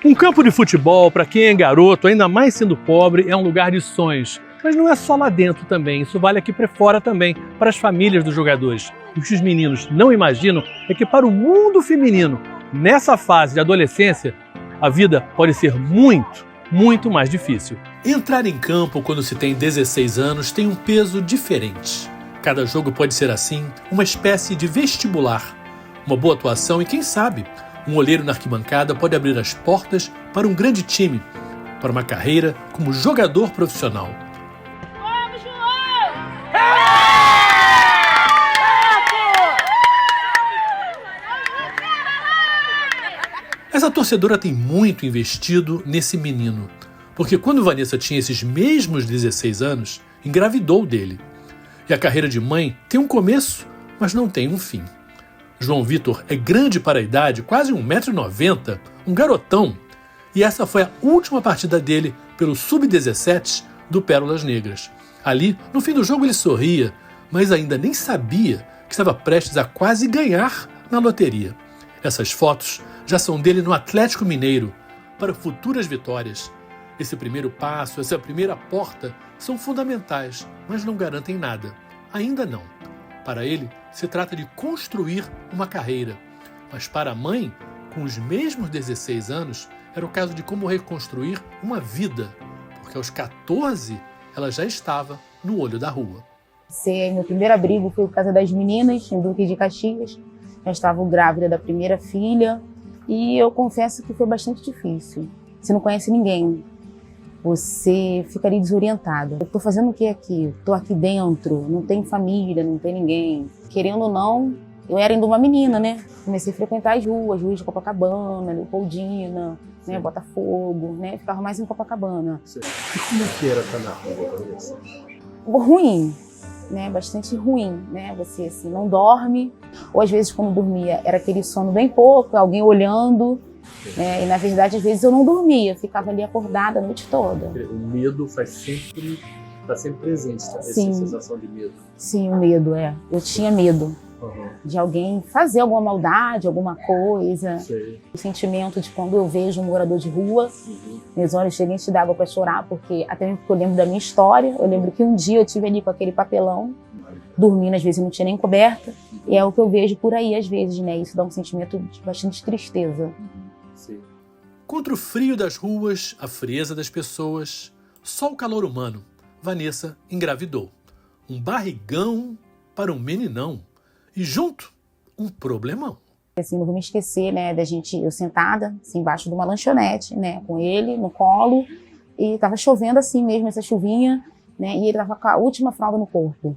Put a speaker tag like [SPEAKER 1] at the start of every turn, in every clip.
[SPEAKER 1] Um campo de futebol, para quem é garoto, ainda mais sendo pobre, é um lugar de sonhos. Mas não é só lá dentro também, isso vale aqui para fora também, para as famílias dos jogadores. O que os meninos não imaginam é que para o mundo feminino, nessa fase de adolescência, a vida pode ser muito mais difícil. Entrar em campo quando se tem 16 anos tem um peso diferente. Cada jogo pode ser assim, uma espécie de vestibular. Uma boa atuação e, quem sabe, um olheiro na arquibancada pode abrir as portas para um grande time, para uma carreira como jogador profissional.
[SPEAKER 2] Vamos, João!
[SPEAKER 1] Essa torcedora tem muito investido nesse menino, porque quando Vanessa tinha esses mesmos 16 anos, engravidou dele. E a carreira de mãe tem um começo, mas não tem um fim. João Vitor é grande para a idade, quase 1,90 m, um garotão. E essa foi a última partida dele pelo Sub-17 do Pérolas Negras. Ali, no fim do jogo, ele sorria, mas ainda nem sabia que estava prestes a quase ganhar na loteria. Essas fotos já são dele no Atlético Mineiro, para futuras vitórias. Esse primeiro passo, essa primeira porta, são fundamentais, mas não garantem nada. Ainda não. Para ele, se trata de construir uma carreira. Mas para a mãe, com os mesmos 16 anos, era o caso de como reconstruir uma vida. Porque aos 14, ela já estava no olho da rua.
[SPEAKER 3] Meu primeiro abrigo foi o Casa das Meninas, em Duque de Caxias. Já estava grávida da primeira filha. E eu confesso que foi bastante difícil. Você não conhece ninguém. Você fica ali desorientada. Eu estou fazendo o que aqui? Estou aqui dentro, não tem família, não tem ninguém. Querendo ou não, eu era ainda uma menina, né? Comecei a frequentar as ruas de Copacabana, Leopoldina, né? Botafogo, né? Ficava mais em Copacabana.
[SPEAKER 1] E como é que era estar na rua, Vanessa?
[SPEAKER 3] Ruim, né? Bastante ruim, né? Você assim, não dorme, ou às vezes quando dormia era aquele sono bem pouco, alguém olhando. E na verdade, às vezes eu não dormia, eu ficava ali acordada a noite toda.
[SPEAKER 1] O medo está sempre presente, essa
[SPEAKER 3] Sim.
[SPEAKER 1] sensação de medo.
[SPEAKER 3] Sim, o medo, Eu tinha medo de alguém fazer alguma maldade, alguma coisa.
[SPEAKER 1] Sei.
[SPEAKER 3] O sentimento de quando eu vejo um morador de rua, meus olhos chegam a encher d'água para chorar, porque até mesmo porque eu lembro da minha história. Eu lembro que um dia eu estive ali com aquele papelão, dormindo, às vezes não tinha nem coberta. E é o que eu vejo por aí, às vezes, né? Isso dá um sentimento de bastante tristeza.
[SPEAKER 1] Sim. Contra o frio das ruas, a frieza das pessoas, só o calor humano, Vanessa engravidou. Um barrigão para um meninão. E junto, um problemão.
[SPEAKER 3] Assim, não vou me esquecer, né, eu sentada, assim, embaixo de uma lanchonete, né, com ele no colo, e tava chovendo assim mesmo, essa chuvinha, né, e ele tava com a última fralda no corpo.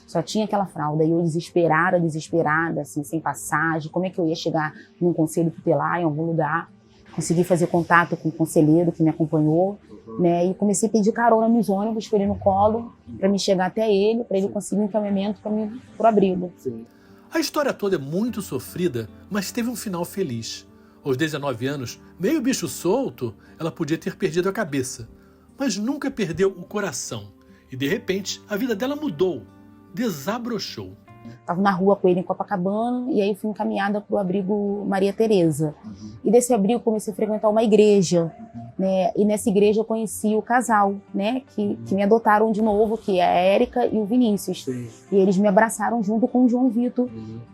[SPEAKER 3] Só tinha aquela fralda, e eu desesperada, assim, sem passagem, como é que eu ia chegar num conselho tutelar, em algum lugar. Consegui fazer contato com o conselheiro que me acompanhou, né, e comecei a pedir carona nos ônibus para ele no colo, para me chegar até ele, para ele conseguir um encaminhamento para mim pro abrigo.
[SPEAKER 1] Sim. A história toda é muito sofrida, mas teve um final feliz. Aos 19 anos, meio bicho solto, ela podia ter perdido a cabeça, mas nunca perdeu o coração. E de repente, a vida dela mudou, desabrochou.
[SPEAKER 3] Estava na rua com ele em Copacabana, e aí fui encaminhada para o abrigo Maria Tereza. E desse abrigo comecei a frequentar uma igreja, né? E nessa igreja eu conheci o casal, né? Que me adotaram de novo, que é a Érica e o Vinícius.
[SPEAKER 1] Sim.
[SPEAKER 3] E eles me abraçaram junto com o João Vitor,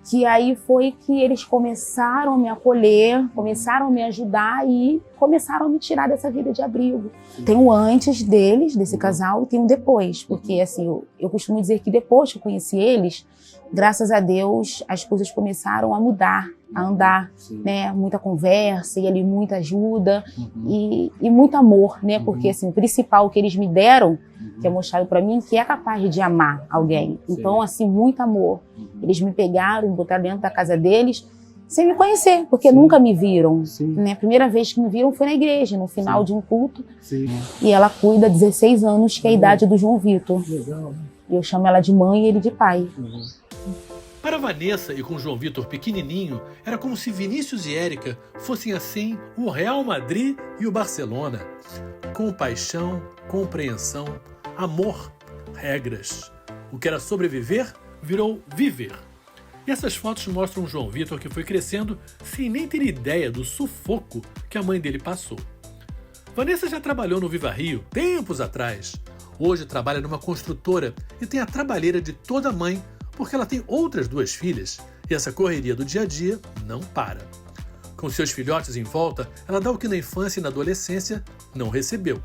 [SPEAKER 3] que aí foi que eles começaram a me acolher, começaram a me ajudar e começaram a me tirar dessa vida de abrigo. Tem um antes deles, desse casal, e tem um depois, porque assim, eu costumo dizer que depois que eu conheci eles, graças a Deus, as coisas começaram a mudar, a andar, né? Muita conversa e ali muita ajuda e muito amor, né? Porque assim, o principal que eles me deram, que é mostrado para mim, que é capaz de amar alguém. Então, assim, muito amor. Eles me pegaram, me botaram dentro da casa deles, sem me conhecer, porque nunca me viram. Né? A primeira vez que me viram foi na igreja, no final de um culto. E ela cuida há 16 anos, que é a idade do João Vitor.
[SPEAKER 1] Legal.
[SPEAKER 3] Eu chamo ela de mãe e ele de pai.
[SPEAKER 1] Para Vanessa e com João Vitor pequenininho, era como se Vinícius e Érica fossem assim o Real Madrid e o Barcelona. Com paixão, compreensão, amor, regras. O que era sobreviver virou viver. E essas fotos mostram o João Vitor que foi crescendo sem nem ter ideia do sufoco que a mãe dele passou. Vanessa já trabalhou no Viva Rio tempos atrás. Hoje trabalha numa construtora e tem a trabalheira de toda mãe porque ela tem outras 2 filhas e essa correria do dia a dia não para. Com seus filhotes em volta, ela dá o que na infância e na adolescência não recebeu.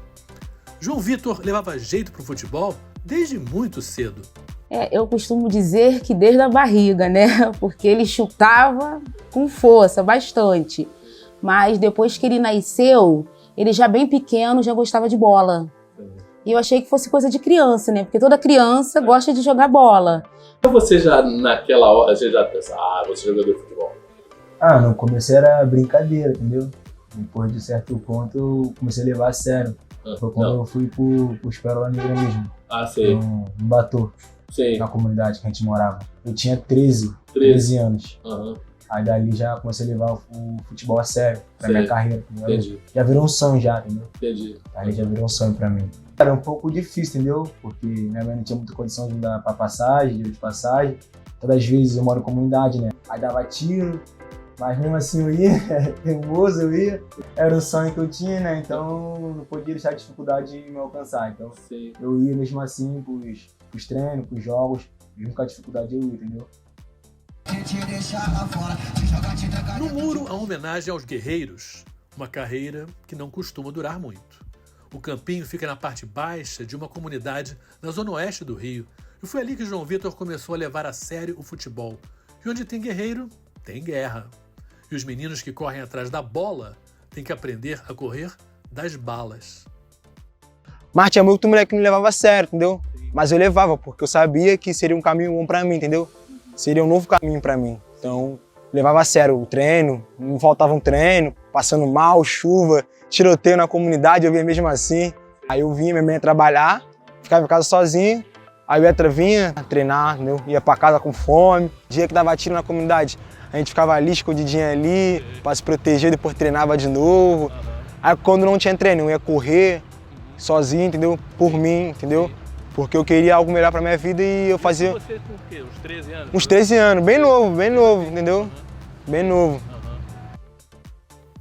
[SPEAKER 1] João Vitor levava jeito pro futebol desde muito cedo.
[SPEAKER 3] Eu costumo dizer que desde a barriga, né? Porque ele chutava com força, bastante. Mas depois que ele nasceu, ele já bem pequeno já gostava de bola. E eu achei que fosse coisa de criança, né? Porque toda criança gosta de jogar bola.
[SPEAKER 1] Você já naquela hora, você já pensa, você é jogador de futebol?
[SPEAKER 4] No começo era brincadeira, entendeu? Depois de certo ponto eu comecei a levar a sério. Foi quando eu fui pro Pérola Negra mesmo.
[SPEAKER 1] Sei.
[SPEAKER 4] No Batu,
[SPEAKER 1] Sim.
[SPEAKER 4] na comunidade que a gente morava. Eu tinha 13 anos. Aí dali já comecei a levar o futebol a sério, pra minha carreira. Entendeu?
[SPEAKER 1] Entendi.
[SPEAKER 4] Já virou um sonho já, entendeu?
[SPEAKER 1] Entendi.
[SPEAKER 4] Ali já virou um sonho pra mim. Era um pouco difícil, entendeu? Porque minha mãe não tinha muita condição de dar pra passagem, dinheiro de passagem. Todas as vezes eu moro em comunidade, né? Aí dava tiro, mas mesmo assim eu ia, teimoso eu ia. Era um sonho que eu tinha, né? Então não podia deixar a dificuldade me alcançar. Então eu ia mesmo assim pros treinos, pros jogos, mesmo com a dificuldade eu ia, entendeu?
[SPEAKER 1] No muro, a homenagem aos guerreiros, uma carreira que não costuma durar muito. O campinho fica na parte baixa de uma comunidade na zona oeste do Rio, e foi ali que João Vitor começou a levar a sério o futebol. E onde tem guerreiro, tem guerra. E os meninos que correm atrás da bola têm que aprender a correr das balas.
[SPEAKER 5] Mas tinha muito moleque que não levava a sério, entendeu? Mas eu levava, porque eu sabia que seria um caminho bom pra mim, entendeu? Seria um novo caminho pra mim. Então, levava a sério o treino, não faltava um treino, passando mal, chuva, tiroteio na comunidade, eu vinha mesmo assim. Aí eu vinha, minha mãe ia trabalhar, ficava em casa sozinho, aí o Etra vinha treinar, entendeu? Ia pra casa com fome. Dia que dava tiro na comunidade, a gente ficava ali, escondidinho ali, pra se proteger, depois treinava de novo. Aí quando não tinha treino, eu ia correr sozinho, entendeu? Por mim, entendeu? Porque eu queria algo melhor pra minha vida e eu fazia...
[SPEAKER 1] Você com o quê? Uns 13 anos?
[SPEAKER 5] Uns 13 anos, bem novo, entendeu? Bem novo.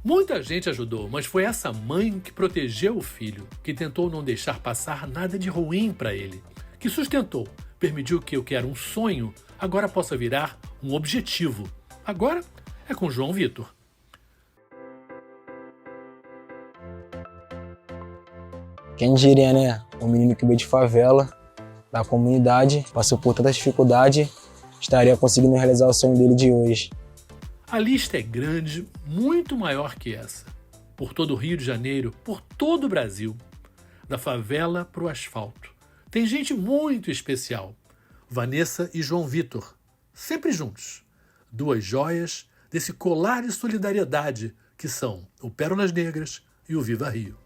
[SPEAKER 1] Muita gente ajudou, mas foi essa mãe que protegeu o filho, que tentou não deixar passar nada de ruim para ele, que sustentou, permitiu que o que era um sonho agora possa virar um objetivo. Agora é com João Vitor.
[SPEAKER 5] Quem diria, né? Um menino que veio de favela, da comunidade, passou por tanta dificuldade, estaria conseguindo realizar o sonho dele de hoje.
[SPEAKER 1] A lista é grande, muito maior que essa. Por todo o Rio de Janeiro, por todo o Brasil. Da favela para o asfalto. Tem gente muito especial. Vanessa e João Vitor, sempre juntos. 2 joias desse colar de solidariedade que são o Pérolas Negras e o Viva Rio.